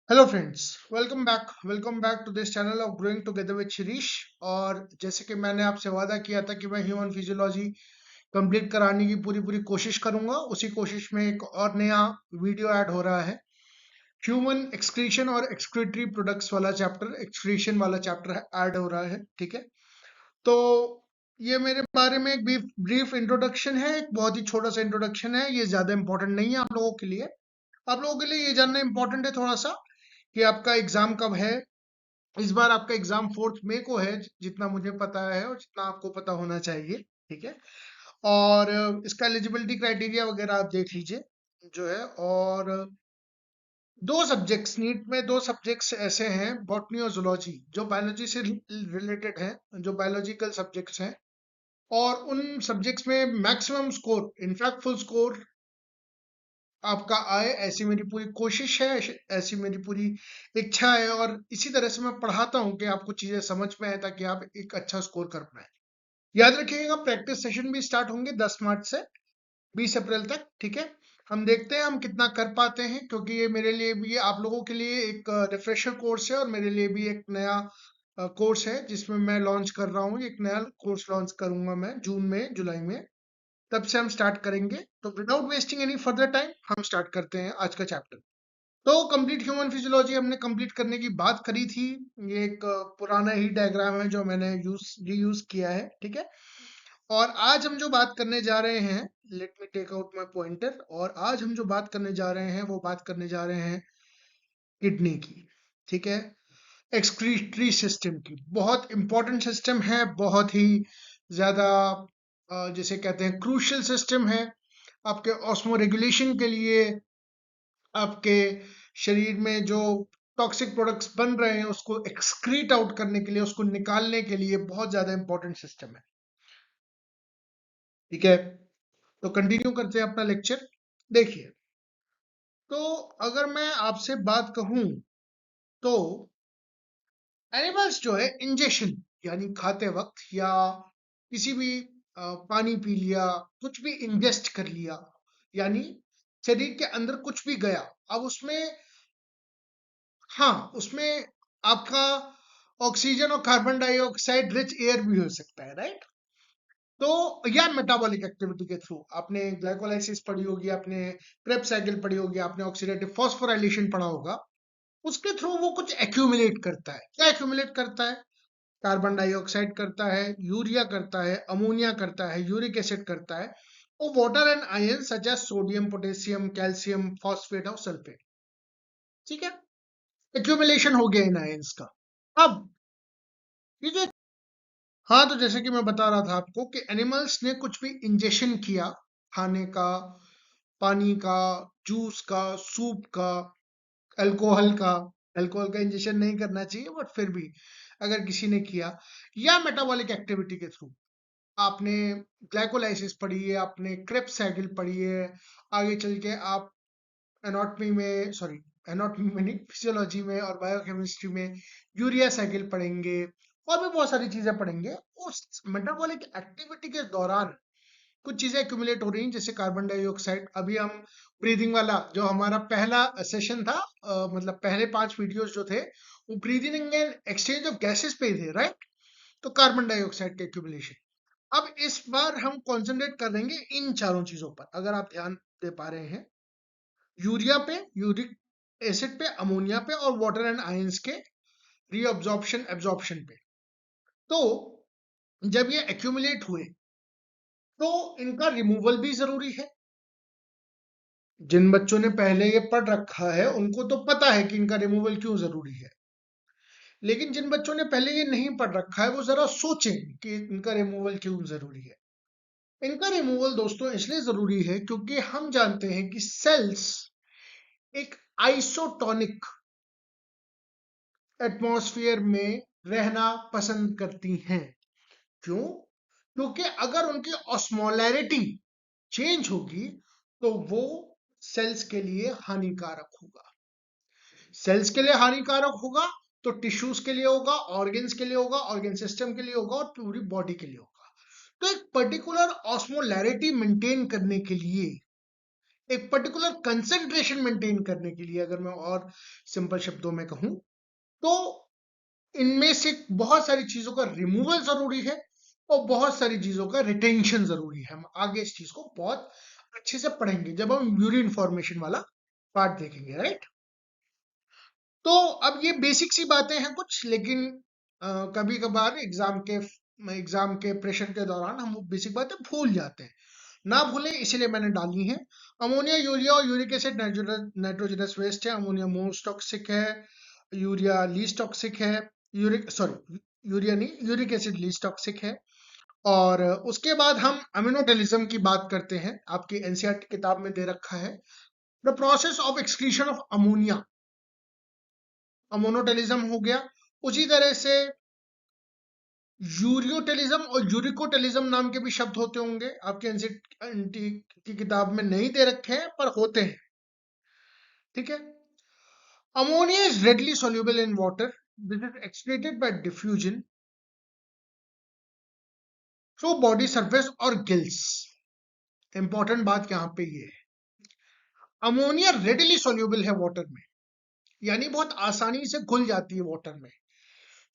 Hello friends, welcome back to this channel of growing together with Shirish. और जैसे कि मैंने आपसे वादा किया था कि मैं ह्यूमन फिजियोलॉजी कंप्लीट कराने की पूरी पूरी कोशिश करूंगा, उसी कोशिश में एक और नया वीडियो ऐड हो रहा है। ह्यूमन एक्सक्रीशन और एक्सक्रीटरी प्रोडक्ट्स वाला चैप्टर, एक्सक्रीशन वाला चैप्टर ऐड हो रहा है। ठीक है, तो ये मेरे बारे में एक ब्रीफ इंट्रोडक्शन है, एक बहुत ही छोटा सा इंट्रोडक्शन है। ये ज्यादा इंपॉर्टेंट नहीं है आप लोगों के लिए। आप लोगों के लिए ये जानना इंपॉर्टेंट है थोड़ा सा कि आपका एग्जाम कब है। इस बार आपका एग्जाम 4 मई को है, जितना मुझे पता है और जितना आपको पता होना चाहिए। ठीक है, और इसका एलिजिबिलिटी क्राइटेरिया वगैरह आप देख लीजिए जो है। और दो सब्जेक्ट्स नीट में, दो सब्जेक्ट्स ऐसे हैं, बॉटनी और जूलॉजी, जो बायोलॉजी से रिलेटेड हैं, जो बायोलॉजिकल सब्जेक्ट्स हैं। और उन सब्जेक्ट्स में maximum score, in fact full score आपका आए, ऐसी मेरी पूरी कोशिश है, ऐसी मेरी पूरी इच्छा है। और इसी तरह से मैं पढ़ाता हूँ कि आपको चीजें समझ में आए, ताकि आप एक अच्छा स्कोर कर पाए। याद रखिएगा, प्रैक्टिस सेशन भी स्टार्ट होंगे 10 मार्च से 20 अप्रैल तक। ठीक है, हम देखते हैं हम कितना कर पाते हैं, क्योंकि ये मेरे लिए भी, आप लोगों के लिए एक रिफ्रेशर कोर्स है और मेरे लिए भी एक नया कोर्स है जिसमें मैं लॉन्च कर रहा हूँ। एक नया कोर्स लॉन्च करूंगा मैं जून में, जुलाई में, तब से हम स्टार्ट करेंगे। तो without wasting any further time हम स्टार्ट करते हैं आज का चैप्टर। तो कंप्लीट ह्यूमन फिजियोलॉजी हमने कंप्लीट करने की बात करी थी। ये एक पुराना ही डायग्राम है जो मैंने रीयूज किया है। ठीक है, और आज हम जो बात करने जा रहे हैं, let me take out my pointer, और आज हम जो बात करने जा रहे हैं वो बात करने जा रहे हैं किडनी की। ठीक है, एक्सक्रीटरी सिस्टम की। बहुत इंपॉर्टेंट सिस्टम है, बहुत ही ज्यादा जिसे कहते हैं क्रूशियल सिस्टम है आपके ऑस्मो रेगुलेशन के लिए। आपके शरीर में जो टॉक्सिक प्रोडक्ट्स बन रहे हैं उसको एक्सक्रीट आउट करने के लिए, उसको निकालने के लिए बहुत ज्यादा इंपॉर्टेंट सिस्टम है। ठीक है, तो कंटिन्यू करते हैं अपना लेक्चर। देखिए, तो अगर मैं आपसे बात कहूं तो एनिमल्स जो है, इंजेक्शन यानी खाते वक्त, या किसी भी पानी पी लिया, कुछ भी इंजेस्ट कर लिया, यानी शरीर के अंदर कुछ भी गया, अब उसमें, हाँ, उसमें आपका ऑक्सीजन और कार्बन डाइऑक्साइड रिच एयर भी हो सकता है, राइट। तो या मेटाबॉलिक एक्टिविटी के थ्रू, आपने ग्लाइकोलाइसिस पढ़ी होगी, आपने क्रेब्स साइकिल पढ़ी होगी, आपने ऑक्सीडेटिव फॉस्फोराइलेशन पढ़ा होगा, उसके थ्रू वो कुछ एक्यूमुलेट करता है। क्या एक्यूमुलेट करता है? कार्बन डाइऑक्साइड करता है, यूरिया करता है, अमोनिया करता है, यूरिक एसिड करता है, और water and ion such as sodium, potassium, calcium, phosphate और सल्फेट। ठीक है, एक्यूमुलेशन हो गया इन आयंस का। अब ये जो, हाँ, तो जैसे कि मैं बता रहा था आपको कि एनिमल्स ने कुछ भी इंजेक्शन किया, खाने का, पानी का, जूस का, सूप का, अल्कोहल का। अल्कोहल का इंजेक्शन नहीं करना चाहिए, बट फिर भी अगर किसी ने किया, या मेटाबॉलिक एक्टिविटी के थ्रू, आपने ग्लाइकोलाइसिस पढ़ी है, आपने क्रेब्स साइकिल पढ़ी है, आगे चल के आप एनाटॉमी में, सॉरी, एनाटॉमी में नहीं, फिजियोलॉजी में और बायोकेमिस्ट्री में यूरिया साइकिल पढ़ेंगे, और भी बहुत सारी चीजें पढ़ेंगे। उस मेटाबॉलिक एक्टिविटी के दौरान कुछ चीजें एक्यूमुलेट हो रही हैं, जैसे कार्बन डाइऑक्साइड। अभी हम ब्रीदिंग वाला जो हमारा पहला सेशन था, मतलब पहले 5 वीडियोस जो थे, वो breathing and exchange of gases पे ही थे, राइट। तो कार्बन डाइऑक्साइड के एक्यूमुलेशन। अब इस बार हम कंसंट्रेट कर देंगे इन चारों चीजों पर, अगर आप ध्यान दे पा रहे हैं। यूरिया पे, यूरिक एसिड पे, अमोनिया पे, और वाटर एंड आयंस के रीअब्जॉर्प्शन एब्जॉर्प्शन पे। तो जब ये एक्यूमुलेट हुए तो इनका रिमूवल भी जरूरी है। जिन बच्चों ने पहले ये पढ़ रखा है उनको तो पता है कि इनका रिमूवल क्यों जरूरी है, लेकिन जिन बच्चों ने पहले ये नहीं पढ़ रखा है वो जरा सोचें कि इनका रिमूवल क्यों जरूरी है। इनका रिमूवल दोस्तों इसलिए जरूरी है क्योंकि हम जानते हैं कि सेल्स एक आइसोटोनिक एटमॉस्फेयर में रहना पसंद करती हैं। क्यों? क्योंकि अगर उनकी ऑस्मोलैरिटी चेंज होगी तो वो सेल्स के लिए हानिकारक होगा। सेल्स के लिए हानिकारक होगा तो टिश्यूज के लिए होगा, ऑर्गन्स के लिए होगा, ऑर्गन सिस्टम के लिए होगा, और पूरी बॉडी के लिए होगा। तो एक पर्टिकुलर ऑस्मोलैरिटी मेंटेन करने के लिए एक पर्टिकुलर कंसंट्रेशन मेंटेन करने के लिए, अगर मैं और सिंपल शब्दों में कहूं, तो इनमें से बहुत सारी चीजों का रिमूवल जरूरी है और बहुत सारी चीजों का रिटेंशन जरूरी है। हम आगे इस चीज को बहुत अच्छे से पढ़ेंगे जब हम यूरिन फॉर्मेशन वाला पार्ट देखेंगे, राइट। तो अब ये बेसिक सी बातें हैं कुछ, लेकिन कभी कभार एग्जाम के प्रेशर के दौरान हम वो बेसिक बातें भूल जाते हैं। ना भूलें इसलिए मैंने डाली है। अमोनिया, यूरिया और यूरिक एसिड नाइट्रोजनस वेस्ट है। अमोनिया मोस्ट टॉक्सिक है, यूरिया लीस्ट टॉक्सिक है। यूरिया नहीं, यूरिक एसिड लीस्ट टॉक्सिक है। और उसके बाद हम अमिनोटेलिज्म की बात करते हैं। आपकी एनसीईआरटी किताब में दे रखा है, the process of excretion of ammonia, ammonotelism हो गया। उसी तरह से यूरियोटेलिज्म और यूरिकोटेलिज्म नाम के भी शब्द होते होंगे, आपके एनसीईआरटी की किताब में नहीं दे रखे हैं पर होते हैं, ठीक है। Ammonia is readily soluble in water. This is excreted by diffusion through body surface और गिल्स। इंपॉर्टेंट बात यहां पे ये है, अमोनिया readily soluble है वाटर में, यानी बहुत आसानी से घुल जाती है वाटर में।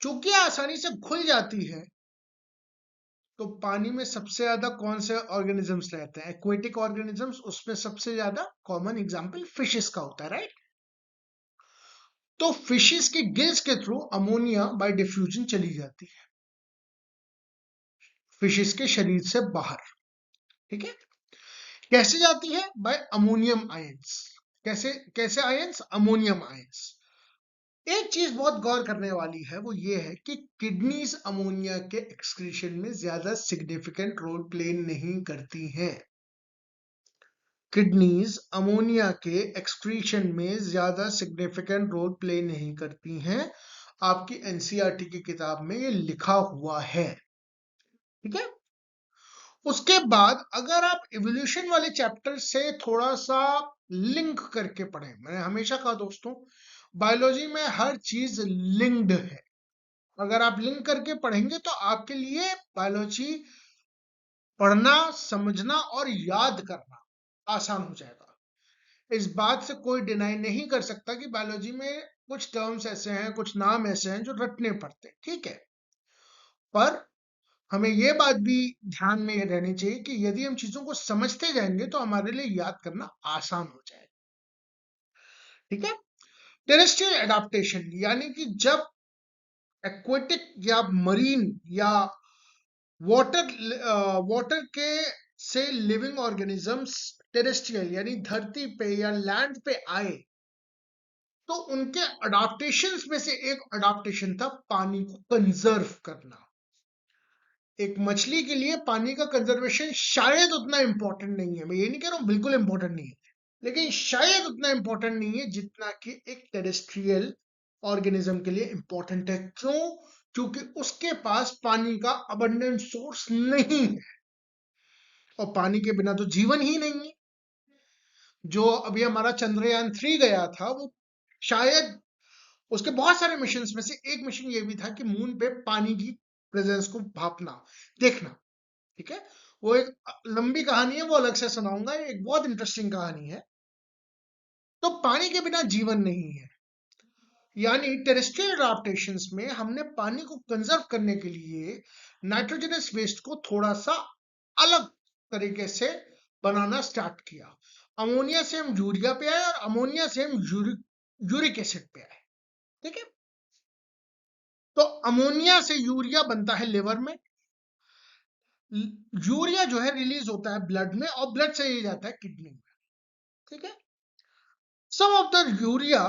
चूंकि आसानी से घुल जाती है, तो पानी में सबसे ज्यादा कौन से ऑर्गेनिजम्स रहते हैं? Aquatic organisms. उसमें सबसे ज्यादा कॉमन एग्जांपल फिशेस का होता है, राइट। तो फिशेस के गिल्स के थ्रू अमोनिया बाय डिफ्यूजन चली जाती है फिशेस के शरीर से बाहर, ठीक है। कैसे जाती है? By ammonium ions. कैसे कैसे आयंस? Ammonium ions. एक चीज बहुत गौर करने वाली है, वो ये है कि किडनीज अमोनिया के एक्सक्रीशन में ज्यादा सिग्निफिकेंट रोल प्ले नहीं करती हैं। किडनीज अमोनिया के एक्सक्रीशन में ज्यादा सिग्निफिकेंट रोल प्ले नहीं करती हैं। आपकी एनसीईआरटी की किताब में ये लिखा हुआ है, ठीक है। उसके बाद अगर आप इवोल्यूशन वाले चैप्टर से थोड़ा सा लिंक करके पढ़ें, मैंने हमेशा कहा दोस्तों, बायोलॉजी में हर चीज लिंक्ड है। अगर आप लिंक करके पढ़ेंगे तो आपके लिए बायोलॉजी पढ़ना, समझना और याद करना आसान हो जाएगा। इस बात से कोई डिनाई नहीं कर सकता कि बायोलॉजी में कुछ टर्म्स ऐसे हैं, कुछ नाम ऐसे हैं जो रटने पड़ते हैं, ठीक है। पर हमें ये बात भी ध्यान में रहनी चाहिए कि यदि हम चीजों को समझते जाएंगे तो हमारे लिए याद करना आसान हो जाएगा, ठीक है। टेरेस्ट्रियल एडाप्टेशन, यानी कि जब एक्वेटिक या मरीन या वाटर के से लिविंग ऑर्गेनिजम्स टेरेस्ट्रियल यानी धरती पे या लैंड पे आए, तो उनके अडाप्टेशंस में से एक अडाप्टेशन था पानी को कंजर्व करना। एक मछली के लिए पानी का कंजर्वेशन शायद उतना इंपॉर्टेंट नहीं है, मैं ये नहीं कह रहा हूं बिल्कुल इंपॉर्टेंट नहीं है, लेकिन शायद उतना इंपॉर्टेंट नहीं है जितना कि एक टेरेस्ट्रियल ऑर्गेनिज्म के लिए इंपॉर्टेंट है। क्यों? क्योंकि उसके पास पानी का अबंडेंट सोर्स नहीं है, और पानी के बिना तो जीवन ही नहीं है। जो अभी हमारा चंद्रयान 3 गया था, वो शायद उसके बहुत सारे मिशन में से एक मिशन ये भी था कि मून पे पानी की प्रेजेंस को भापना, देखना, ठीक है। वो एक लंबी कहानी है, वो अलग से सुनाऊंगा, एक बहुत इंटरेस्टिंग कहानी है। तो पानी के बिना जीवन नहीं है, यानी टेरेस्ट्रियल अडाप्टेशंस में हमने पानी को कंजर्व करने के लिए नाइट्रोजनस वेस्ट को थोड़ा सा अलग तरीके से बनाना स्टार्ट किया। अमोनिया से हम यूरिया पे आए और अमोनिया से हम यूरिक एसिड पे आए, ठीक है। तो अमोनिया से यूरिया बनता है लिवर में, यूरिया जो है रिलीज होता है ब्लड में, और ब्लड से ये जाता है किडनी में, ठीक है। Some of the urea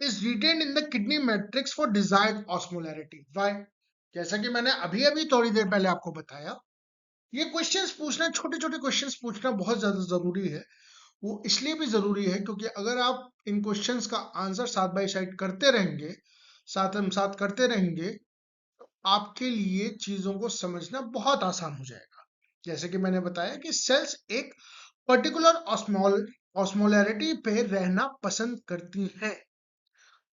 is retained in the kidney matrix for desired osmolarity. Why? जैसा कि मैंने अभी अभी थोड़ी देर पहले आपको बताया, ये क्वेश्चंस पूछना, छोटे छोटे क्वेश्चंस पूछना बहुत ज्यादा जरूरी है। वो इसलिए भी जरूरी है क्योंकि अगर आप इन क्वेश्चंस का आंसर साथ बाय साइड करते रहेंगे, साथ हम साथ करते रहेंगे, तो आपके लिए चीजों को समझना बहुत आसान हो जाएगा। जैसे कि मैंने बताया कि सेल्स एक पर्टिकुलर ऑस्मोलैरिटी पे रहना पसंद करती हैं।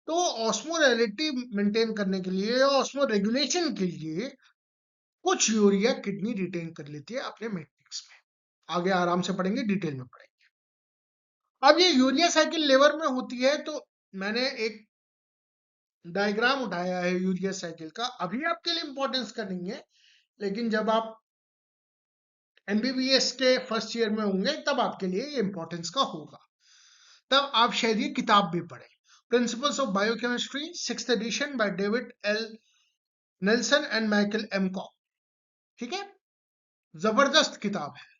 तो ऑस्मोलैरिटी मेंटेन करने के लिए, ऑस्मो रेगुलेशन के लिए कुछ यूरिया किडनी रिटेन कर लेती है अपने मैट्रिक्स में। आगे आराम से पढ़ेंगे, डिटेल में पढ़ेंगे। अब ये यूरिया साइकिल लीवर में होती है, तो मैंने एक डायग्राम उठाया है यूरिया साइकिल का। अभी आपके लिए इंपॉर्टेंस का नहीं है, लेकिन जब आप एमबीबीएस के फर्स्ट ईयर में होंगे तब आपके लिए ये इंपॉर्टेंस का होगा, तब आप शायद ये किताब भी पढ़ें। Principles of biochemistry 6th edition by David L Nelson and Michael M Cox. ठीक है, जबरदस्त किताब है।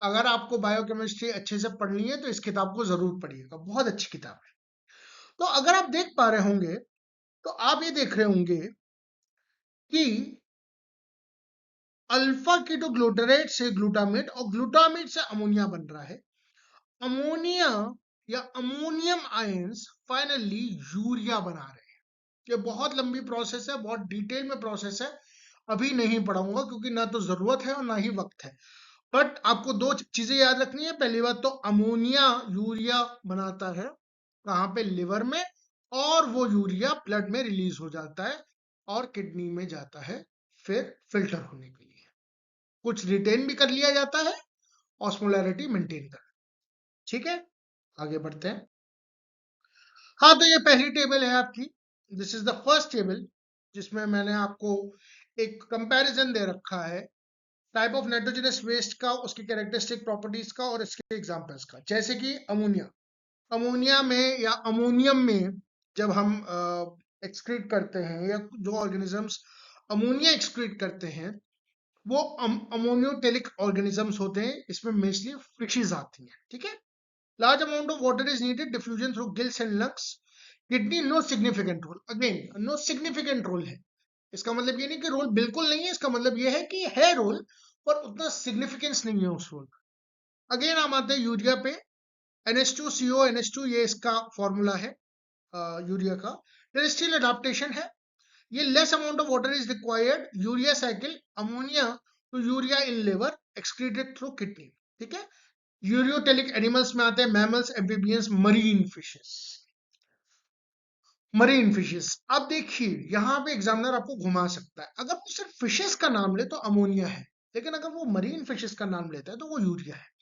अगर आपको बायोकेमिस्ट्री अच्छे से पढ़नी है तो इस किताब को जरूर पढ़िएगा, बहुत अच्छी किताब है। तो अगर आप देख पा रहे होंगे तो आप ये देख रहे होंगे कि अल्फा कीटोग्लूटारेट से ग्लूटामेट और ग्लूटामेट से अमोनिया बन रहा है। अमोनिया या अमोनियम आयंस फाइनली यूरिया बना रहे हैं। ये बहुत लंबी प्रोसेस है, बहुत डिटेल में प्रोसेस है, अभी नहीं पढ़ाऊंगा क्योंकि ना तो जरूरत है और ना ही वक्त है। बट आपको दो चीजें याद रखनी है। पहली बात तो अमोनिया यूरिया बनाता है कहाँ पे, लिवर में, और वो यूरिया ब्लड में रिलीज हो जाता है और किडनी में जाता है फिर फिल्टर होने के लिए। कुछ रिटेन भी कर लिया जाता है, ऑस्मोलैरिटी मेंटेन कर। ठीक है, आगे बढ़ते हैं। हाँ, तो ये पहली टेबल है आपकी, this is the first table, जिसमें मैंने आपको एक कंपैरिजन दे रखा है टाइप ऑफ नाइट्रोजनस वेस्ट का, उसकी कैरेक्टरिस्टिक प्रॉपर्टीज का और इसके एग्जांपल्स का। जैसे कि अमोनिया, अमोनिया में या अमोनियम में जब हम एक्सक्रीट करते हैं या जो ऑर्गेनिजम्स अमोनिया एक्सक्रीट करते हैं वो अमोनियोटेलिक ऑर्गेनिजम्स होते हैं। इसमें मेनली फिशेज आती हैं। ठीक है, large amount of water is needed, diffusion through gills and lungs. Kidney no significant role, again no significant role है। इसका मतलब ये नहीं कि रोल बिल्कुल नहीं है, इसका मतलब ये है कि है रोल पर उतना सिग्निफिकेंस नहीं है उस रोल का। अगेन हम आते हैं यूरिया पे, NH2CO NH2 ये इसका फॉर्मूला है यूरिया का। टेरेस्ट्रियल अडाप्टेशन है, ये less amount of water is required, urea cycle, ammonia to urea in liver excreted through kidney. ठीक है, यूरियोटेलिक एनिमल्स में आते हैं mammals, amphibians, marine fishes. Marine fishes, अब देखिए यहाँ पे एग्जामिनर आपको घुमा सकता है। अगर वो सिर्फ फिशेस का नाम ले तो अमोनिया है, लेकिन अगर वो मरीन फिशेस का नाम लेता है तो वो यूरिया है।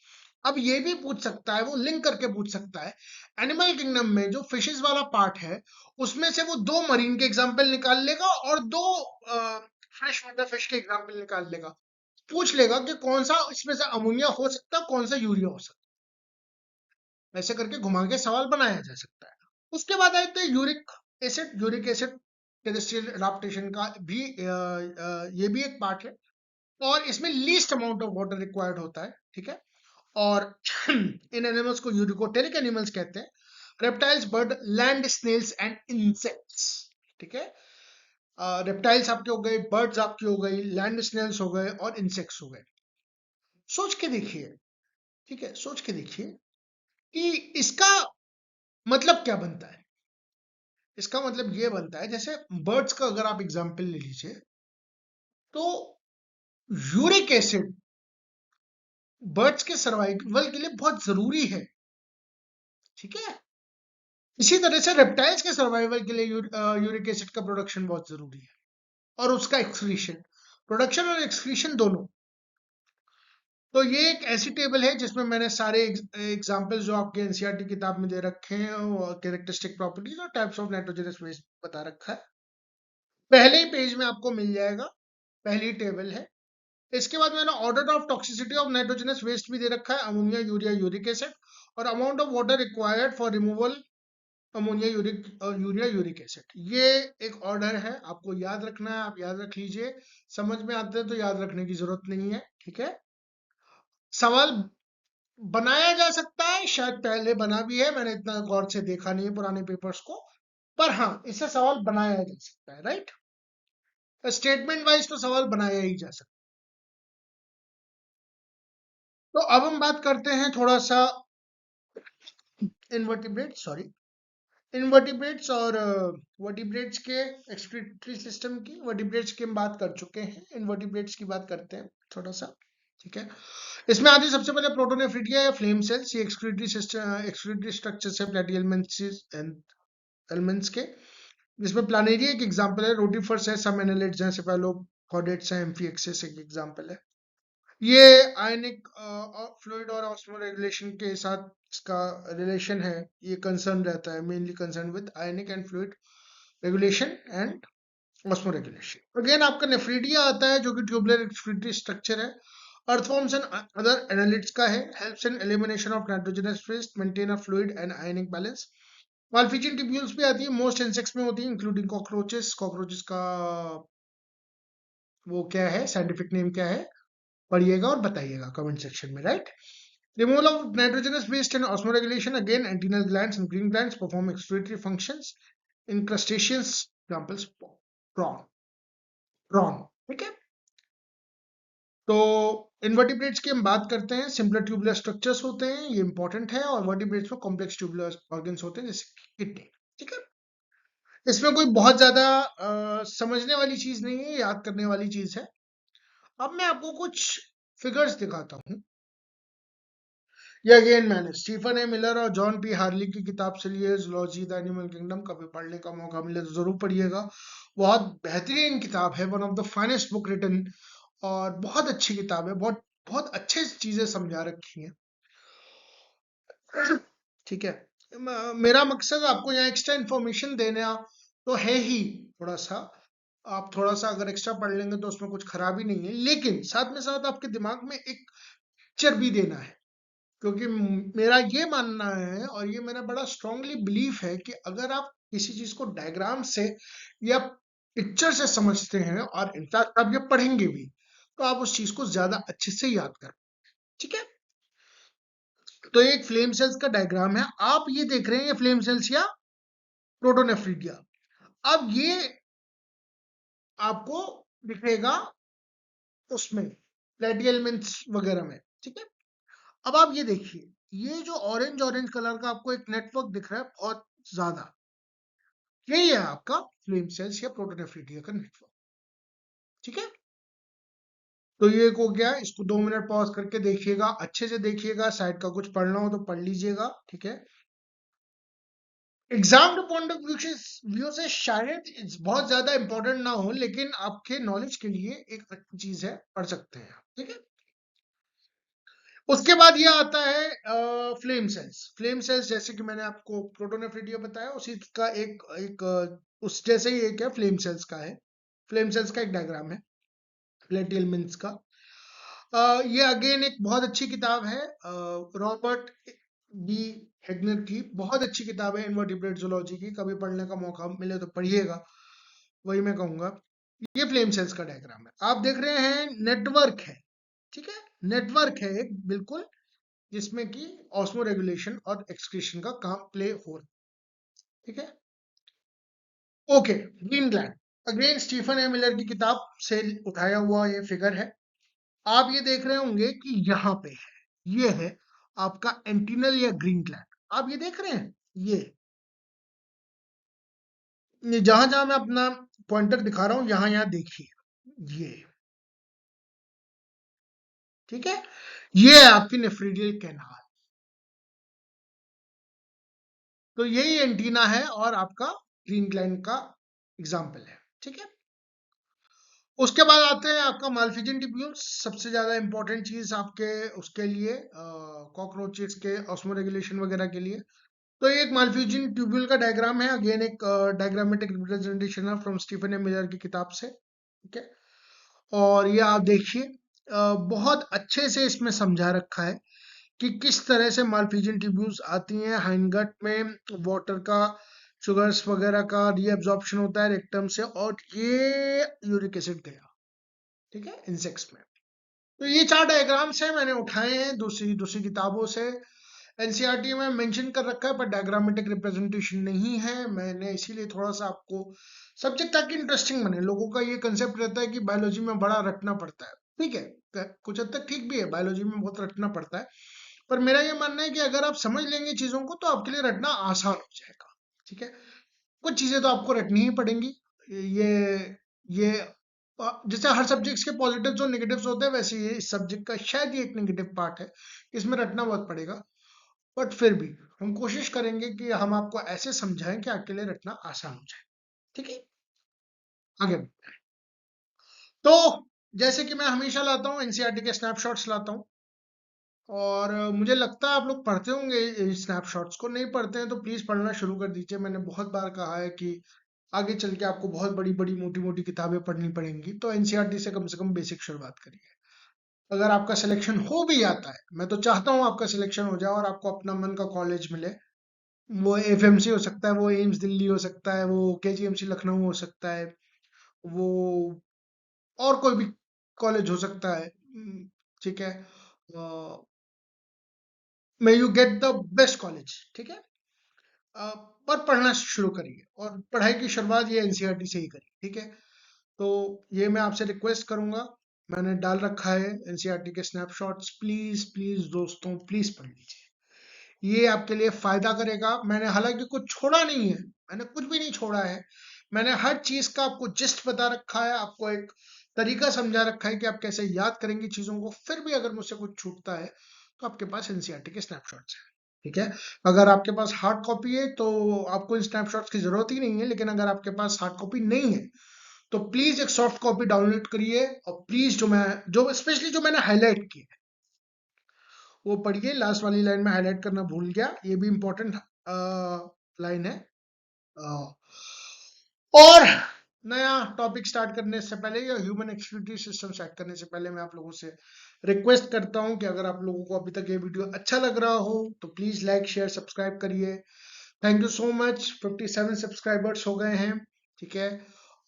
अब ये भी पूछ सकता है, वो लिंक करके पूछ सकता है, एनिमल किंगडम में जो फिशेस वाला पार्ट है उसमें से वो दो मरीन के एग्जाम्पल निकाल लेगा और दो फ्रेश वाटर फिश के एग्जाम्पल निकाल लेगा। पूछ लेगा कि कौन सा इसमें से अमोनिया हो सकता है, कौन सा यूरिया हो सकता है। ऐसे करके घुमा के सवाल बनाया जा सकता है। उसके बाद आते हैं uric acid. Uric acid terrestrial adaptation का भी ये भी एक पार्ट है और इसमें least amount of water required होता है। ठीक है, और इन एनिमल्स को यूरिकोटेरिक एनिमल्स कहते हैं। Reptiles, bird, land snails and insects. ठीक है, रेप्टाइल्स आपके हो गए, बर्ड्स आपकी हो गई, लैंड स्नेल्स हो गए और इंसेक्ट्स हो गए। सोच के देखिए, ठीक है, सोच के देखिए कि इसका मतलब क्या बनता है। इसका मतलब ये बनता है, जैसे बर्ड्स का अगर आप एग्जाम्पल ले लीजिए तो यूरिक एसिड बर्ड्स के सर्वाइवल के लिए बहुत जरूरी है। ठीक है, इसी तरह से रेप्टाइल्स के सर्वाइवल के लिए यूरिक एसिड का प्रोडक्शन बहुत जरूरी है और उसका एक्सक्रीशन, प्रोडक्शन और एक्सक्रीशन दोनों। तो ये एक ऐसी टेबल है जिसमें मैंने सारे एग्जांपल्स जो आपके एनसीईआरटी किताब में दे रखे हैं और कैरेक्टरिस्टिक प्रॉपर्टीज और टाइप्स ऑफ नाइट्रोजनस वेस्ट बता रखा है। पहले ही पेज में आपको मिल जाएगा, पहली टेबल है। इसके बाद मैंने order of toxicity of nitrogenous waste भी दे रखा है, अमोनिया, यूरिया, यूरिक एसिड, और amount of water required for removal ammonia, urea, uric acid. ये एक ऑर्डर है, आपको याद रखना है, आप याद रख लीजिए। समझ में आते हैं तो याद रखने की जरूरत नहीं है। ठीक है, सवाल बनाया जा सकता है, शायद पहले बना भी है, मैंने इतना गौर से देखा नहीं है पुराने पेपर्स को, पर हाँ इससे सवाल बनाया जा सकता है। राइट, स्टेटमेंट वाइज तो सवाल बनाया ही जा सकता है। तो अब हम बात करते हैं थोड़ा सा इनवर्टिब्रेट्स, सॉरी, इनवर्टिब्रेट्स और वर्टिब्रेट्स के एक्सक्रीटरी सिस्टम की। वर्टिब्रेट्स की हम बात कर चुके हैं, इनवर्टिब्रेट्स की बात करते हैं थोड़ा सा। ठीक है, इसमें आती है सबसे पहले प्रोटोनेफ्रिटिया या फ्लेम सेल्स। ये एक्सक्रीटरी सिस्टम, एक्सक्रीटरी स्ट्रक्चर है प्लैटिहेल्मिन्थ्स के, जिसमें प्लानेरिया एक एग्जांपल है, रोटिफर्स है, सम एनालिड्स हैं, सेफेलोपोडेट्स हैं, एम्फिएक्सिस एक एग्जांपल है। ये आयनिक फ्लूइड और ऑस्मो रेगुलेशन के साथ इसका रिलेशन है, ये कंसर्न रहता है, mainly concern with ionic and fluid regulation and osmoregulation. Again आपका नेफ्रिडिया आता है जो कि ट्यूबुलर एक्सक्रीटरी स्ट्रक्चर है। अर्थवॉर्म्स एंड अदर एनालिट्स का है, helps in elimination of nitrogenous waste, maintain a fluid and ionic balance. Malpighian tubules भी आती है, मोस्ट इंसेक्ट्स में होती है इंक्लूडिंग कॉकरोचेस। कॉकरोचेस का वो क्या है, साइंटिफिक नेम क्या है, पढ़िएगा और बताइएगा कमेंट सेक्शन में, right. Removal of nitrogenous waste and osmoregulation, again antennal glands and green glands perform excretory functions in crustaceans, examples prawn, ठीक है। तो इनवर्टिब्रेट्स की हम बात करते हैं, सिंपलर ट्यूबुलर स्ट्रक्चर्स होते हैं, ये इंपॉर्टेंट है, और वर्टिब्रेट्स में कॉम्प्लेक्स ट्यूबुलर ऑर्गन्स होते हैं जैसे किडनी, ठीक है। इसमें कोई बहुत ज्यादा समझने वाली चीज नहीं है, याद करने वाली चीज है। अब मैं आपको कुछ फिगर्स दिखाता हूँ। ये अगेन मैंने स्टीफन ए मिलर और जॉन पी हार्ली की किताब से लिए, ज़ूलॉजी द एनिमल किंगडम। कभी पढ़ने का मौका मिले तो जरूर पढ़िएगा, बहुत बेहतरीन किताब है, one of the finest book written, और बहुत अच्छी किताब है, बहुत बहुत अच्छे चीजें समझा रखी हैं, ठीक है। मेरा मकसद आपको यहाँ एक्स्ट्रा इन्फॉर्मेशन देना तो है ही, थोड़ा सा आप थोड़ा सा अगर एक्स्ट्रा पढ़ लेंगे तो उसमें कुछ खराबी नहीं है, लेकिन साथ में साथ आपके दिमाग में एक पिक्चर भी देना है, क्योंकि मेरा ये मानना है और ये मेरा बड़ा स्ट्रांगली बिलीफ है कि अगर आप किसी चीज को डायग्राम से या पिक्चर से समझते हैं, और इनफैक्ट आप ये पढ़ेंगे भी, तो आप उस चीज को ज्यादा अच्छे से याद कर, ठीक है। तो ये एक फ्लेम सेल्स का डायग्राम है, आप ये देख रहे हैं ये फ्लेम सेल्स या प्रोटोनेफ्रिडिया। अब ये आपको दिखेगा उसमें प्लेटियल मीन्स वगैरह में, ठीक है। अब आप ये देखिए, ये जो ऑरेंज ऑरेंज कलर का आपको एक नेटवर्क दिख रहा है बहुत ज्यादा, यही है आपका फ्लेम सेल्स या प्रोटोनेफ्रिडिया का नेटवर्क, ठीक है। तो ये हो गया, इसको 2 मिनट पॉज करके देखिएगा, अच्छे से देखिएगा, साइड का कुछ पढ़ना हो तो पढ़ लीजिएगा, ठीक है। एग्जाम पॉइंट ऑफ व्यू से शायद बहुत ज्यादा इंपॉर्टेंट ना हो, लेकिन आपके नॉलेज के लिए एक अच्छी चीज है, पढ़ सकते हैं, ठीक है। उसके बाद ये आता है फ्लेम सेल्स। फ्लेम सेल्स जैसे कि मैंने आपको प्रोटोनेफ्रिडिया बताया, उसी का एक उस जैसे ही एक है फ्लेम सेल्स का है। फ्लेम सेल्स का एक डायग्राम है प्लेटियल मिन्स का। ये अगेन एक बहुत अच्छी किताब है, रॉबर्ट बी हेगनर की, बहुत अच्छी किताब है इनवर्टिब्रेट ज़ूलॉजी की, कभी पढ़ने का मौका मिले तो पढ़िएगा, वही मैं कहूंगा। ये फ्लेम सेल्स का डायग्राम है, आप देख रहे हैं नेटवर्क है, ठीक है। नेटवर्क है एक बिल्कुल, जिसमें कि ऑस्मो रेगुलेशन और एक्सक्रीशन का काम प्ले हो रहा है, ठीक है। Okay, green gland, again Stephen A Miller की किताब से उठाया हुआ ये फिगर है। आप ये देख रहे होंगे कि यहाँ पे है, ये है आपका एंटीनल या ग्रीन ग्लैंड, आप ये देख रहे हैं, ये जहां जहां मैं अपना पॉइंटर दिखा रहा हूं, यहां यहां देखिए, ये ठीक है, ये है आपकी नेफ्रीडियल कैनाल, तो यही एंटीना है और आपका ग्रीन ग्लैंड का एग्जाम्पल है, ठीक है। उसके बाद आते हैं आपका मालफिजियन ट्यूब्यूल्स, सबसे ज्यादा इंपॉर्टेंट चीज आपके उसके लिए, कॉकरोचेस के ऑस्मो रेगुलेशन वगैरह के लिए। तो ये एक मालफिजियन ट्यूब्यूल का डायग्राम है, अगेन एक डायग्रामेटिक रिप्रेजेंटेशन है फ्रॉम स्टीफन ए मिलर की किताब से, ठीक है। और ये आप देखिए, बहुत अच्छे से इसमें समझा रखा है कि किस तरह से मालफिजियन ट्यूब्यूल्स आती हैं हाइंगट में, वाटर का, शुगर्स वगैरह का रीअब्जॉर्प्शन होता है रेक्टम से, और ये यूरिक एसिड गया, ठीक है, इंसेक्ट्स में। तो ये 4 डायग्राम्स हैं, मैंने उठाए हैं दूसरी दूसरी किताबों से, एनसीईआरटी में मेंशन कर रखा है, पर डायग्रामेटिक रिप्रेजेंटेशन नहीं है, मैंने इसीलिए थोड़ा सा आपको सब्जेक्ट ताकि इंटरेस्टिंग बने। लोगों का ये कंसेप्ट रहता है कि बायोलॉजी में बड़ा रटना पड़ता है, ठीक है, कुछ हद तक ठीक भी है, बायोलॉजी में बहुत रटना पड़ता है, पर मेरा ये मानना है कि अगर आप समझ लेंगे चीजों को तो आपके लिए रटना आसान हो जाएगा, ठीक है। कुछ चीजें तो आपको रटनी ही पड़ेंगी, ये जैसे हर सब्जेक्ट्स के पॉजिटिव्स और नेगेटिव्स होते हैं, वैसे ये इस सब्जेक्ट का शायद ये एक नेगेटिव पार्ट है, इसमें रटना बहुत पड़ेगा, बट फिर भी हम कोशिश करेंगे कि हम आपको ऐसे समझाएं कि आपके लिए रटना आसान हो जाए, ठीक है। आगे तो जैसे कि मैं हमेशा लाता हूँ, एनसीईआरटी के स्नैपशॉट्स लाता हूँ, और मुझे लगता है आप लोग पढ़ते होंगे स्नैपशॉट्स को। नहीं पढ़ते हैं तो प्लीज पढ़ना शुरू कर दीजिए। मैंने बहुत बार कहा है कि आगे चल के आपको बहुत बड़ी बड़ी मोटी मोटी किताबें पढ़नी पड़ेंगी, तो एनसीईआरटी से कम बेसिक शुरुआत करिए। अगर आपका सिलेक्शन हो भी जाता है, मैं तो चाहता हूँ आपका सिलेक्शन हो जाए और आपको अपना मन का कॉलेज मिले। वो एफएमसी हो सकता है, वो एम्स दिल्ली हो सकता है, वो केजीएमसी लखनऊ हो सकता है, वो और कोई भी कॉलेज हो सकता है। ठीक है। May you get the best college. ठीक है। अ, पर पढ़ना शुरू करिए और पढ़ाई की शुरुआत ये एनसीईआरटी से ही करिए। ठीक है। तो ये मैं आपसे रिक्वेस्ट करूंगा। मैंने डाल रखा है एनसीईआरटी के स्नैपशॉट्स, प्लीज प्लीज दोस्तों प्लीज पढ़ लीजिए। ये आपके लिए फायदा करेगा। मैंने हालांकि कुछ छोड़ा नहीं है, मैंने कुछ भी नहीं छोड़ा है। मैंने हर चीज का आपको जिस्ट बता रखा है, आपको एक तरीका समझा रखा है कि आप कैसे याद करेंगे चीजों को। फिर भी अगर मुझसे कुछ छूटता है तो आपके पास एनसीईआरटी के स्नैपशॉट्स हैं। ठीक है। अगर आपके पास हार्ड कॉपी है तो आपको इन स्नैपशॉट्स की जरूरत ही नहीं है, लेकिन अगर आपके पास हार्ड कॉपी नहीं है तो प्लीज एक सॉफ्ट कॉपी डाउनलोड करिए और प्लीज जो स्पेशली जो मैंने हाईलाइट की है वो पढ़िए। लास्ट वाली लाइन में हाईलाइट करना भूल गया, ये भी इंपॉर्टेंट लाइन है। अ, और नया टॉपिक स्टार्ट करने से पहले या ह्यूमन एक्सक्रीटरी सिस्टम स्टार्ट करने से पहले मैं आप लोगों से रिक्वेस्ट करता हूं कि अगर आप लोगों को अभी तक ये वीडियो अच्छा लग रहा हो तो प्लीज लाइक शेयर सब्सक्राइब करिए। Thank you so much, 57 subscribers हो गए हैं। ठीक है।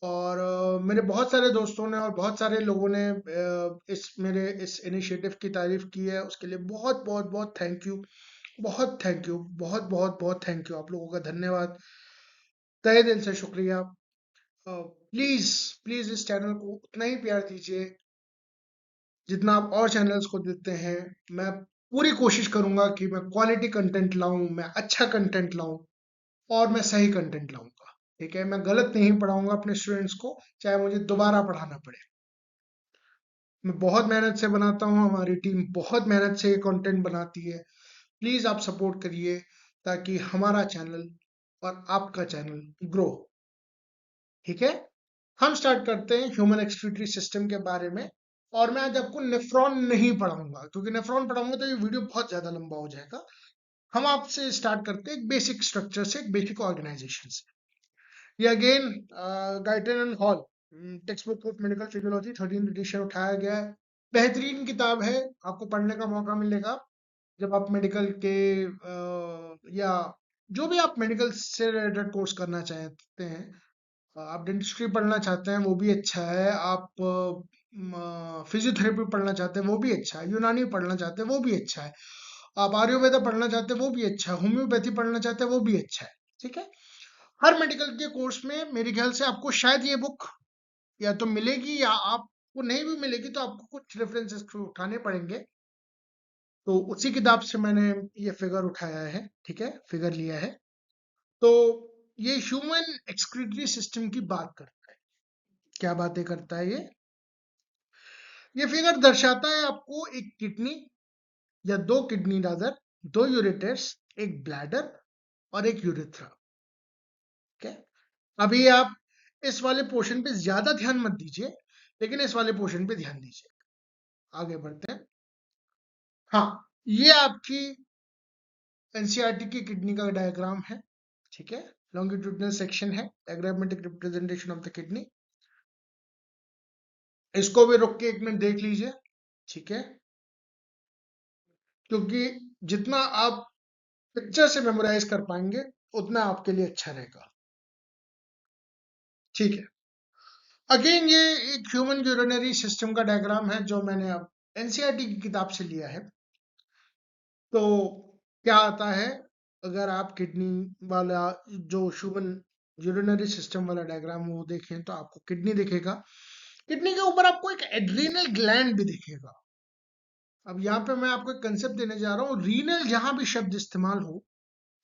और मेरे बहुत सारे दोस्तों ने और बहुत सारे लोगों ने इस मेरे इस इनिशिएटिव की तारीफ की है, उसके लिए बहुत बहुत बहुत थैंक यू। बहुत थैंक यू, बहुत बहुत बहुत थैंक यू, आप लोगों का धन्यवाद, तहे दिल से शुक्रिया। प्लीज प्लीज इस चैनल को उतना ही प्यार दीजिए जितना आप और चैनल्स को देते हैं। मैं पूरी कोशिश करूंगा कि मैं क्वालिटी कंटेंट लाऊं, मैं अच्छा कंटेंट लाऊं और मैं सही कंटेंट लाऊंगा। ठीक है। मैं गलत नहीं पढ़ाऊंगा अपने स्टूडेंट्स को, चाहे मुझे दोबारा पढ़ाना पड़े। मैं बहुत मेहनत से बनाता हूँ, हमारी टीम बहुत मेहनत से कंटेंट बनाती है। प्लीज आप सपोर्ट करिए ताकि हमारा चैनल और आपका चैनल ग्रो। ठीक है। हम स्टार्ट करते हैं ह्यूमन एक्सक्रीटरी सिस्टम के बारे में। और मैं आज आपको नेफ्रॉन नहीं पढ़ाऊंगा, क्योंकि नेफ्रॉन पढ़ाऊंगा तो ये वीडियो बहुत ज्यादा लंबा हो जाएगा। हम आपसे स्टार्ट करते हैं एक बेसिक स्ट्रक्चर से, एक बेसिक ऑर्गेनाइजेशन से। ये again Guyton and Hall text book of medical physiology 13th edition उठाया गया है। बेहतरीन किताब है, आपको पढ़ने का मौका मिलेगा जब आप मेडिकल के या जो भी आप मेडिकल से रिलेटेड कोर्स करना चाहते हैं। आप डेंटिस्ट्री पढ़ना चाहते हैं वो भी अच्छा है, आप फिजियोथेरेपी पढ़ना चाहते हैं वो भी अच्छा है, यूनानी पढ़ना चाहते हैं वो भी अच्छा है, आप आयुर्वेदा पढ़ना चाहते हैं वो भी अच्छा है, होम्योपैथी पढ़ना चाहते हैं वो भी अच्छा है। ठीक है। हर मेडिकल के कोर्स में मेरे ख्याल से आपको शायद ये बुक या तो मिलेगी या आपको नहीं भी मिलेगी तो आपको कुछ रेफरेंसेस उठाने पड़ेंगे। तो उसी किताब से मैंने ये फिगर उठाया है। ठीक है, फिगर लिया है। तो ये ह्यूमन एक्सक्रीटरी सिस्टम की बात करता है। क्या बातें करता है ये फिगर दर्शाता है आपको एक किडनी या दो किडनी रादर, दो यूरेटर्स, एक ब्लैडर और एक यूरेथ्रा। ठीक है। अभी आप इस वाले पोर्शन पे ज्यादा ध्यान मत दीजिए, लेकिन इस वाले पोर्शन पे ध्यान दीजिए। आगे बढ़ते हैं। हाँ, ये आपकी एनसीईआरटी की किडनी का डायग्राम है। ठीक है। लॉन्गिट्यूडनल सेक्शन है, diagrammatic representation of the kidney. इसको भी रुक के एक मिनट देख लीजिए। ठीक है। क्योंकि जितना आप पिक्चर से मेमोराइज कर पाएंगे उतना आपके लिए अच्छा रहेगा। ठीक है। अगेन ये एक ह्यूमन यूरिनरी सिस्टम का डायग्राम है जो मैंने अब एनसीईआरटी की किताब से लिया है। तो क्या आता है, अगर आप किडनी वाला जो ह्यूमन यूरिनरी सिस्टम वाला डायग्राम वो देखें तो आपको किडनी दिखेगा। किडनी के ऊपर आपको एक एड्रीनल ग्लैंड भी दिखेगा। अब यहाँ पे मैं आपको एक कंसेप्ट देने जा रहा हूँ, रीनल जहां भी शब्द इस्तेमाल हो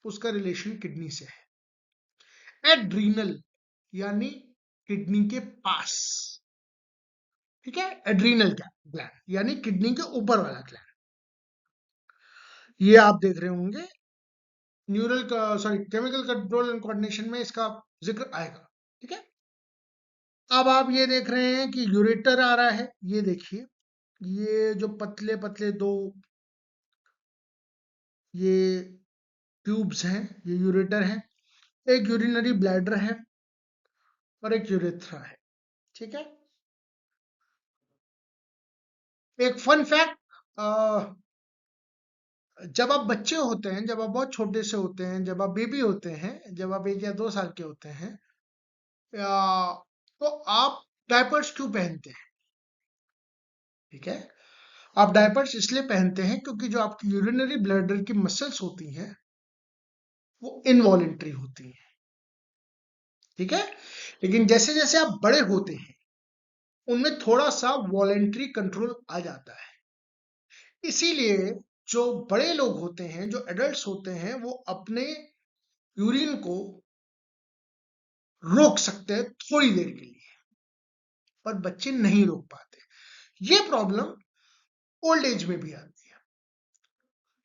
उसका रिलेशन किडनी से है। एड्रीनल यानी किडनी के पास। ठीक है। एड्रीनल ग्लैंड यानी किडनी के ऊपर वाला ग्लैंड। ये आप देख रहे होंगे न्यूरल का sorry chemical control and coordination में इसका जिक्र आएगा। ठीक है। अब आप ये देख रहे हैं कि यूरेटर आ रहा है, ये देखिए, ये जो पतले पतले दो ये ट्यूब्स हैं, ये यूरेटर है, एक यूरिनरी ब्लैडर है और एक यूरेथ्रा है। ठीक है। एक फन फैक्ट, जब आप बच्चे होते हैं, जब आप बहुत छोटे से होते हैं, जब आप बेबी होते हैं, जब आप 1 या 2 साल के होते हैं, तो आप डायपर्स क्यों पहनते हैं? ठीक है। आप डायपर्स इसलिए पहनते हैं क्योंकि जो आपकी यूरिनरी ब्लैडर की मसल्स होती हैं वो इनवॉलेंट्री होती हैं। ठीक है। लेकिन जैसे जैसे आप बड़े होते हैं उनमें थोड़ा सा वॉलेंट्री कंट्रोल आ जाता है। इसीलिए जो बड़े लोग होते हैं, जो एडल्ट्स होते हैं, वो अपने यूरिन को रोक सकते हैं थोड़ी देर के लिए, पर बच्चे नहीं रोक पाते। ये प्रॉब्लम ओल्ड एज में भी आती है।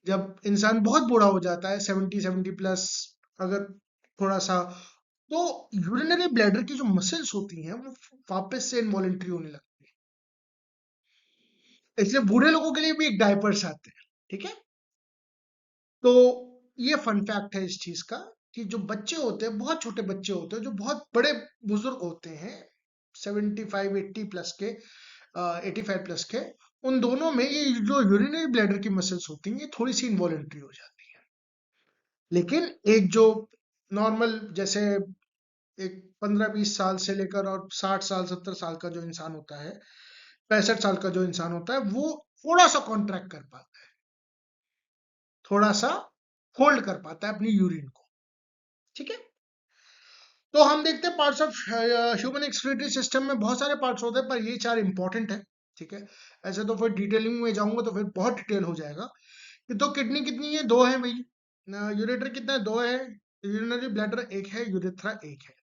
जब इंसान बहुत बूढ़ा हो जाता है, 70 प्लस, अगर थोड़ा सा, तो यूरिनरी ब्लैडर की जो मसल्स होती हैं वो वापस से इनवॉलेंट्री होने लगती है। इसलिए बूढ़े लोगों के लिए भी एक डायपर्स आते हैं। ठीक है। तो ये फन फैक्ट है इस चीज का, कि जो बच्चे होते हैं, बहुत छोटे बच्चे होते हैं, जो बहुत बड़े बुजुर्ग होते हैं, 75 80 प्लस के, 85 प्लस के, उन दोनों में ये जो यूरिनरी ब्लैडर की मसल्स होती हैं ये थोड़ी सी इनवॉलेंट्री हो जाती है। लेकिन एक जो नॉर्मल, जैसे एक 15 20 साल से लेकर और 60 साल 70 साल का जो इंसान होता है, 65 साल का जो इंसान होता है, वो थोड़ा सा कॉन्ट्रैक्ट कर पाता है, थोड़ा सा होल्ड कर पाता है अपनी यूरिन को। ठीक है। तो हम देखते हैं parts of human excretory system में बहुत सारे पार्ट्स होते हैं, पर ये 4 इंपॉर्टेंट है। ठीक है। ऐसे तो फिर डिटेलिंग में जाऊंगा तो फिर बहुत डिटेल हो जाएगा। ये तो किडनी कितनी है? 2 है भाई। यूरेटर कितना है? 2 है। यूरिनरी ब्लैडर 1 है, यूरेथ्रा 1 है।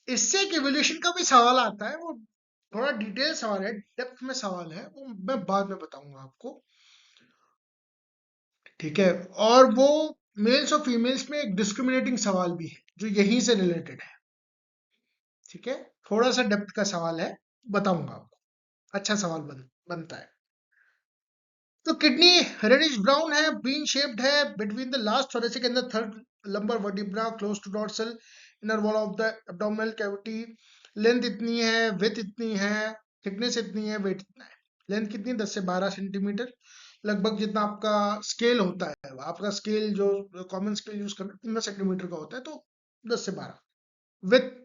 इससे एक इवोल्यूशन का भी सवाल आता है, वो थोड़ा डिटेल सवाल है, डेप्थ में सवाल है, वो मैं बाद में बताऊंगा आपको। ठीक है। और वो मेल्स और फीमेल्स में एक डिस्क्रिमिनेटिंग सवाल भी है जो यहीं से रिलेटेड है। ठीक है। थोड़ा सा डेप्थ का सवाल है, बताऊंगा आपको। अच्छा सवाल बनता है। तो किडनी रेडिश ब्राउन है, बीन शेप्ड है, between the last thoracic and the third lumbar vertebra, close to dorsal inner wall of the abdominal cavity. Length इतनी है, विड्थ इतनी है, थिकनेस इतनी है, वेट इतना है। लेंथ कितनी? 10 से 12 सेंटीमीटर, लगभग जितना आपका स्केल होता है, आपका स्केल जो कॉमन स्केल यूज करते हैं 15 सेंटीमीटर का होता है, तो 10 से 12। विथ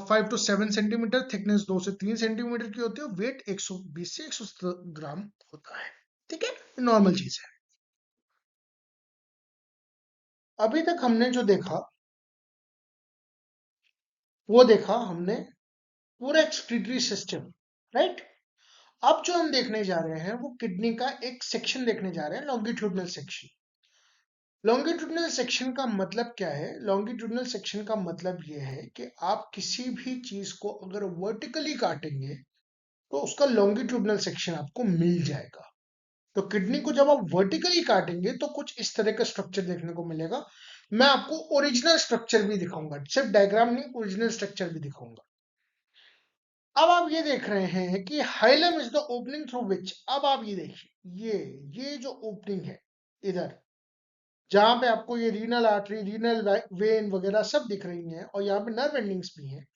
5 to 7 सेंटीमीटर, थिकनेस 2 से 3 सेंटीमीटर की होती है, वेट 120 से 170 ग्राम होता है। ठीक है। नॉर्मल चीज है। अभी तक हमने जो देखा, वो देखा हमने पूरा एक्सक्रीटरी सिस्टम, राइट। अब जो हम देखने जा रहे हैं वो किडनी का एक सेक्शन देखने जा रहे हैं, लॉन्गिट्यूडनल सेक्शन। लॉन्गिट्यूडनल सेक्शन का मतलब क्या है? लॉन्गिट्यूडनल सेक्शन का मतलब ये है कि आप किसी भी चीज को अगर वर्टिकली काटेंगे तो उसका लॉन्गिट्यूडनल सेक्शन आपको मिल जाएगा। तो किडनी को जब आप वर्टिकली काटेंगे तो कुछ इस तरह का स्ट्रक्चर देखने को मिलेगा। मैं आपको ओरिजिनल स्ट्रक्चर भी दिखाऊंगा, सिर्फ डायग्राम नहीं, ओरिजिनल स्ट्रक्चर भी दिखाऊंगा। अब आप ये देख रहे हैं कि hilum is the opening through विच, अब आप ये देखिए, ये जो ओपनिंग है इधर, जहां पे आपको ये रीनल आर्टरी, रीनल वेन वगैरह सब दिख रही हैं, और यहाँ पे नर्व एंडिंग्स भी हैं,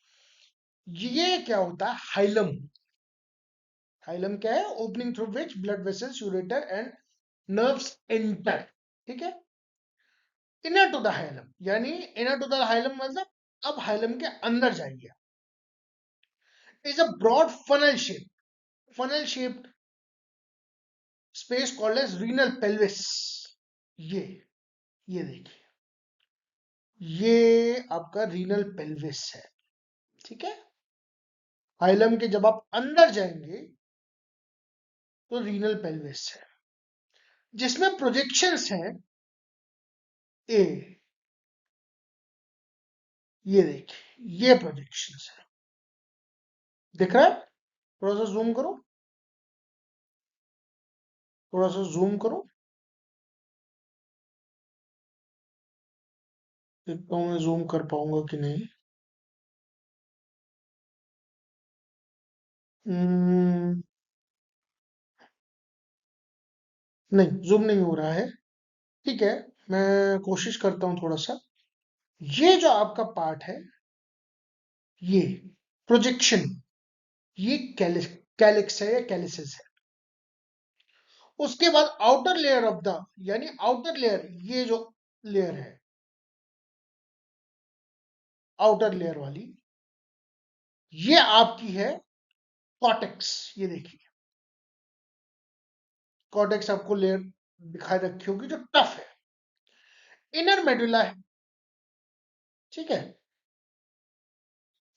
ये क्या होता है? हाइलम। हाइलम क्या है? Opening through which blood vessels, ureter and nerves enter. ठीक है। इनर टू द हाइलम, यानी इनर टू द हाइलम मतलब अब हाइलम के अंदर जाइए। Is a broad funnel shape, funnel shaped space called as renal pelvis. ये ये देखिए, ये आपका रीनल पेल्विस है। ठीक है। हाइलम के जब आप अंदर जाएंगे तो रीनल पेल्विस है, जिसमें प्रोजेक्शंस हैं। ए, ये देखिए, ये प्रोजेक्शंस है, दिख रहा है? थोड़ा सा जूम करो, थोड़ा सा जूम करो, देखता हूँ मैं जूम कर पाऊंगा कि नहीं। नहीं, जूम नहीं हो रहा है। ठीक है, मैं कोशिश करता हूं थोड़ा सा। ये जो आपका पार्ट है, ये प्रोजेक्शन, ये कैलिक्स है या कैलिसिस है। उसके बाद आउटर लेयर ऑफ द, यानी आउटर लेयर, ये जो लेयर है आउटर लेयर वाली, ये आपकी है कॉर्टेक्स। ये देखिए, कॉर्टेक्स आपको लेयर दिखाई रखी होगी जो टफ है। इनर मेडुला है, ठीक है।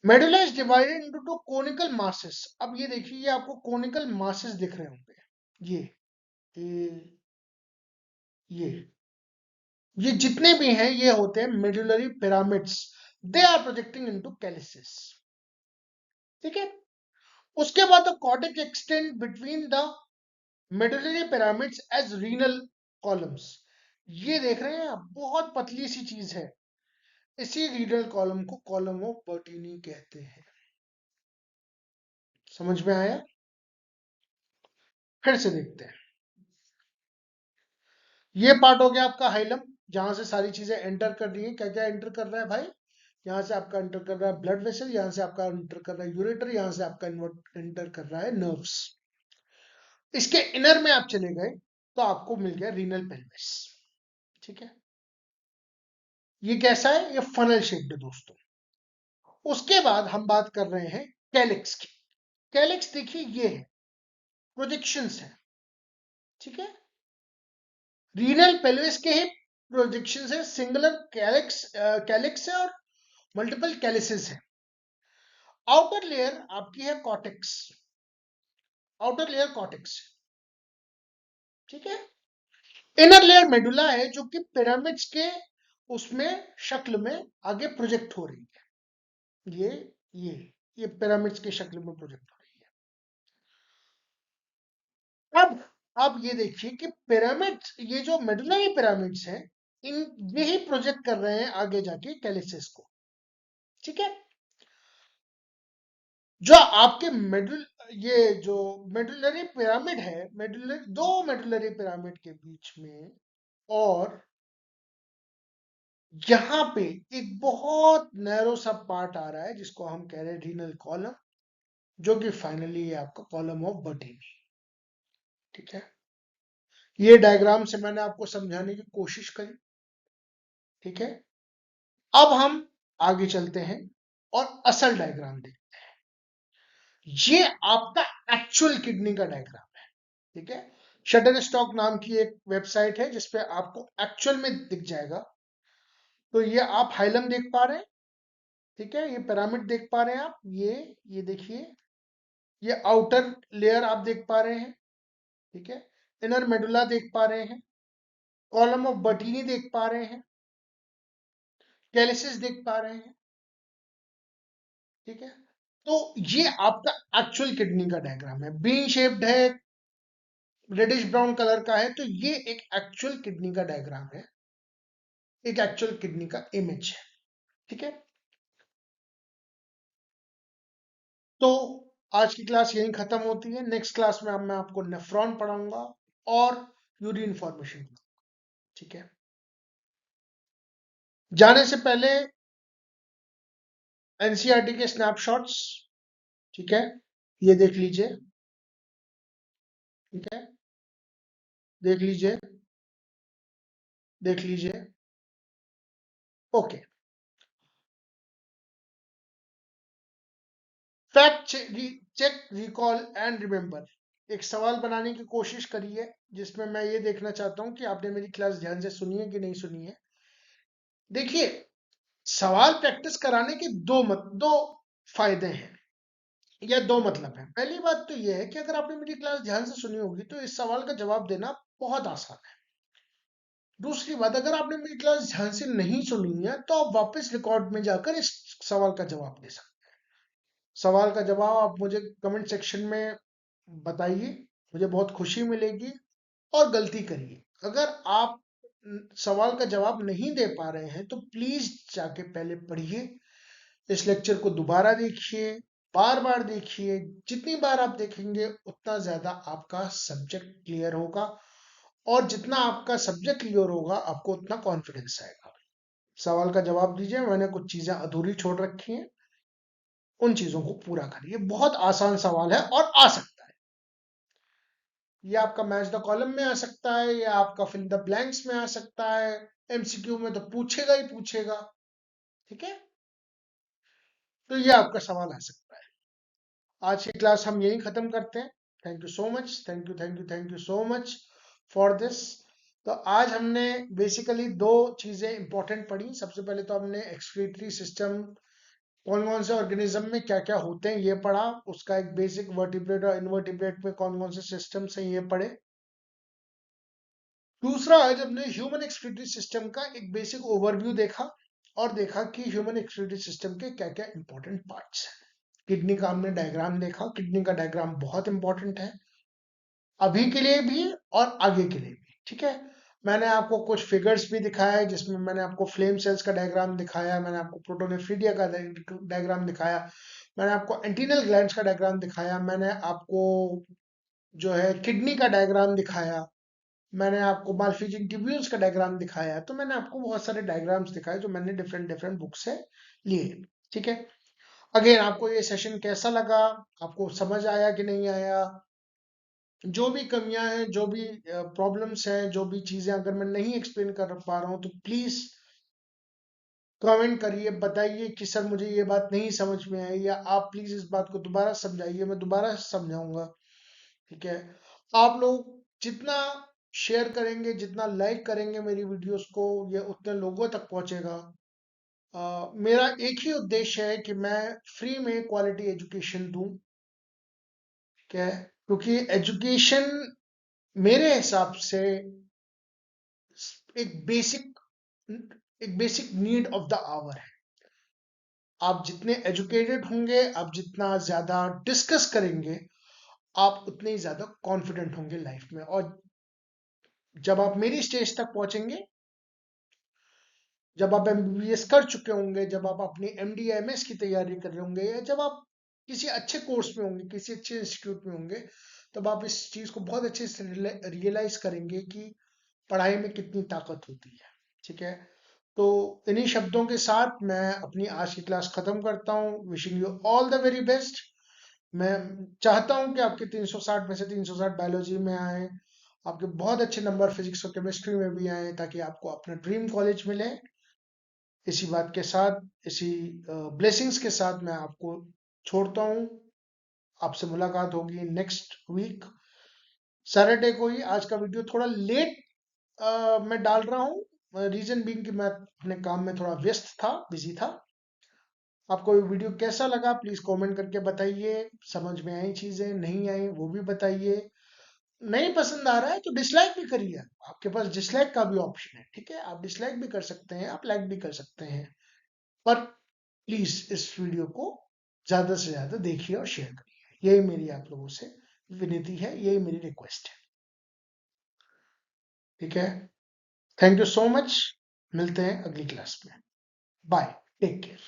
Medulla is divided into two conical masses. अब ये देखिए, ये आपको कोनिकल मासेस दिख रहे होंगे। ये ये ये जितने भी हैं, ये होते हैं medullary pyramids. They are projecting into calyces, ठीक है। उसके बाद the cortex extend between the medullary pyramids as renal columns. ये देख रहे हैं आप, बहुत पतली सी चीज है। इसी रीनल कॉलम को कॉलम ऑफ बर्टीनी कहते हैं। समझ में आया? फिर से देखते हैं। ये पार्ट हो गया आपका हाइलम, जहां से सारी चीजें एंटर कर रही है। क्या क्या एंटर कर रहा है भाई? यहाँ से आपका एंटर कर रहा है ब्लड वेसल, यहाँ से आपका एंटर कर रहा है यूरेटर, यहाँ से आपका एंटर कर रहा है नर्व्स। इसके इनर में आप चले गए तो आपको मिल गया रीनल पेल्विस, ठीक है। ये कैसा है? ये फनल शेप्ड है दोस्तों। उसके बाद हम बात कर रहे हैं कैलिक्स की। कैलिक्स देखिए, ये है, प्रोजेक्शंस है, ठीक है। रीनल पेल्विस के ही प्रोजेक्शंस है। सिंगुलर कैलिक्स है और मल्टीपल कैलिसेस है। आउटर लेयर आपकी है कॉर्टेक्स, आउटर लेयर कॉर्टेक्स, ठीक है। इनर लेयर मेडुला है, जो कि पिरामिड्स के उसमें शक्ल में आगे प्रोजेक्ट हो रही है। ये ये पिरामिड्स के शक्ल में प्रोजेक्ट हो रही है। अब ये देखिए कि पिरामिड्स, ये जो मेडुलरी पिरामिड्स हैं, इन यही प्रोजेक्ट कर रहे हैं आगे जाके कैलिसिस को, ठीक है। जो आपके ये जो मेडुलरी पिरामिड है, दो मेडुलरी पिरामिड के बीच में, और यहां पे एक बहुत नैरो सा पार्ट आ रहा है जिसको हम कह रहे हैं रीनल कॉलम, जो कि फाइनली ये आपका कॉलम ऑफ बर्टीनी, ठीक है। ये डायग्राम से मैंने आपको समझाने की कोशिश करी, ठीक है। अब हम आगे चलते हैं और असल डायग्राम देखते हैं। ये आपका एक्चुअल किडनी का डायग्राम है, ठीक है। शटर स्टॉक नाम की एक वेबसाइट है जिसपे आपको एक्चुअल में दिख जाएगा। तो ये आप हाइलम देख पा रहे हैं, ठीक है। ये पिरामिड देख पा रहे हैं आप, ये देखिए, ये आउटर लेयर आप देख पा रहे हैं, ठीक है। इनर मेडुला देख पा रहे हैं, कॉलम ऑफ बर्टीनी देख पा रहे हैं, कैलिसिस देख पा रहे हैं, ठीक है। तो ये आपका एक्चुअल किडनी का डायग्राम है। बीन शेप्ड है, रेडिश ब्राउन कलर का है, तो ये एक एक्चुअल किडनी का डायग्राम है, एक एक्चुअल किडनी का इमेज है, ठीक है। तो आज की क्लास यहीं खत्म होती है। नेक्स्ट क्लास में अब मैं आपको नेफ्रॉन पढ़ाऊंगा और यूरिन फॉर्मेशन, ठीक है। जाने से पहले एनसीईआरटी के स्नैपशॉट्स, ठीक है, ये देख लीजिए, ठीक है, देख लीजिए, देख लीजिए, okay. Fact check, recall and remember. एक सवाल बनाने की कोशिश करिए जिसमें मैं ये देखना चाहता हूं कि आपने मेरी क्लास ध्यान से सुनी है कि नहीं सुनी है। देखिए, सवाल प्रैक्टिस कराने के दो फायदे हैं या दो मतलब है। पहली बात तो यह है कि अगर आपने मेरी क्लास ध्यान से सुनी होगी तो इस सवाल का जवाब देना बहुत आसान है। दूसरी बात, अगर आपने मेरी क्लास ध्यान से नहीं सुनी है तो आप वापस रिकॉर्ड में जाकर इस सवाल का जवाब दे सकते हैं। सवाल का जवाब आप मुझे कमेंट सेक्शन में बताइए, मुझे बहुत खुशी मिलेगी। और गलती करिए, अगर आप सवाल का जवाब नहीं दे पा रहे हैं तो प्लीज जाके पहले पढ़िए, इस लेक्चर को दोबारा देखिए, बार बार देखिए। जितनी बार आप देखेंगे उतना ज्यादा आपका सब्जेक्ट क्लियर होगा और जितना आपका सब्जेक्ट क्लियर होगा आपको उतना कॉन्फिडेंस आएगा। सवाल का जवाब दीजिए, मैंने कुछ चीजें अधूरी छोड़ रखी हैं, उन चीजों को पूरा करिए। बहुत आसान सवाल है और आ सकता है। ये आपका मैच द कॉलम में आ सकता है, या आपका फिल द ब्लैंक्स में आ सकता है, एमसीक्यू में तो पूछेगा ही पूछेगा। ठीक है, तो ये आपका सवाल आ सकता है। आज की क्लास हम यही खत्म करते हैं। Thank you so much, thank you thank you thank you so much for this. तो आज हमने बेसिकली दो चीजें इंपॉर्टेंट पढ़ी। सबसे पहले तो हमने एक्सक्रीटरी सिस्टम, कौन कौन से ऑर्गेनिज्म में क्या क्या होते हैं ये पढ़ा, उसका एक बेसिक वर्टिब्रेट और इनवर्टिब्रेट में कौन कौन से सिस्टम्स हैं ये पढ़े। दूसरा आज हमने ह्यूमन एक्सक्रीटरी सिस्टम का एक बेसिक ओवरव्यू देखा, और देखा कि ह्यूमन एक्सक्रीटरी सिस्टम के क्या क्या इंपॉर्टेंट पार्ट्स हैं। किडनी का हमने डायग्राम देखा। किडनी का डायग्राम बहुत इंपॉर्टेंट है, अभी के लिए भी और आगे के लिए भी। ठीक है, मैंने आपको कुछ फिगर्स भी दिखाया है, जिसमें मैंने आपको फ्लेम सेल्स का डायग्राम दिखाया, मैंने आपको प्रोटोनेफ्रिडिया का डायग्राम दिखाया, मैंने आपको एंटीनल ग्लैंड्स का डायग्राम दिखाया, मैंने आपको जो है किडनी का डायग्राम दिखाया, मैंने आपको मालफिजिंग ट्यूब्यूल्स का डायग्राम दिखाया। तो मैंने आपको बहुत सारे डायग्राम्स दिखाए जो मैंने डिफरेंट डिफरेंट बुक से लिए। ठीक है, अगेन आपको ये सेशन कैसा लगा, आपको समझ आया कि नहीं आया, जो भी कमियां हैं, जो भी प्रॉब्लम्स हैं, जो भी चीजें अगर मैं नहीं एक्सप्लेन कर पा रहा हूं तो प्लीज कमेंट करिए, बताइए कि सर मुझे ये बात नहीं समझ में आई, या आप प्लीज इस बात को दोबारा समझाइए, मैं दोबारा समझाऊंगा। ठीक है, आप लोग जितना शेयर करेंगे, जितना लाइक करेंगे मेरी वीडियोस को, ये उतने लोगों तक पहुंचेगा। मेरा एक ही उद्देश्य है कि मैं फ्री में क्वालिटी एजुकेशन दूं। ठीक है, क्योंकि एजुकेशन मेरे हिसाब से एक बेसिक एक basic need of the hour है। आप जितने एजुकेटेड होंगे, आप जितना ज्यादा डिस्कस करेंगे, आप उतने ही ज्यादा कॉन्फिडेंट होंगे लाइफ में। और जब आप मेरी स्टेज तक पहुंचेंगे, जब आप एमबीबीएस कर चुके होंगे, जब आप अपनी एमडी एमएस की तैयारी कर रहे होंगे, या जब आप किसी अच्छे कोर्स में होंगे, किसी अच्छे इंस्टीट्यूट में होंगे, तब आप इस चीज को बहुत अच्छे से रियलाइज करेंगे कि पढ़ाई में कितनी ताकत होती है। ठीक है, तो इन्हीं शब्दों के साथ मैं अपनी आज की क्लास खत्म करता हूँ। Wishing you all the very best. मैं चाहता हूँ कि आपके 360 में से 360 बायोलॉजी में आए, आपके बहुत अच्छे नंबर फिजिक्स और केमिस्ट्री में भी आए, ताकि आपको अपना ड्रीम कॉलेज मिले। इसी बात के साथ, इसी ब्लेसिंग्स के साथ मैं आपको छोड़ता हूँ। आपसे मुलाकात होगी नेक्स्ट वीक सैटरडे को ही। आज का वीडियो थोड़ा लेट मैं डाल रहा हूँ, रीजन बीइंग कि मैं अपने काम में थोड़ा व्यस्त था, बिजी था। आपको ये वीडियो कैसा लगा प्लीज कमेंट करके बताइए। समझ में आई चीजें, नहीं आई वो भी बताइए। नहीं पसंद आ रहा है तो डिसलाइक भी करिए, आपके पास डिसलाइक का भी ऑप्शन है। ठीक है, आप डिसलाइक भी कर सकते हैं, आप लाइक भी कर सकते हैं, पर प्लीज इस वीडियो को ज्यादा से ज्यादा देखिए और शेयर करिए। यही मेरी आप लोगों से विनती है, यही मेरी रिक्वेस्ट है। ठीक है, थैंक यू सो मच। मिलते हैं अगली क्लास में। Bye, take care.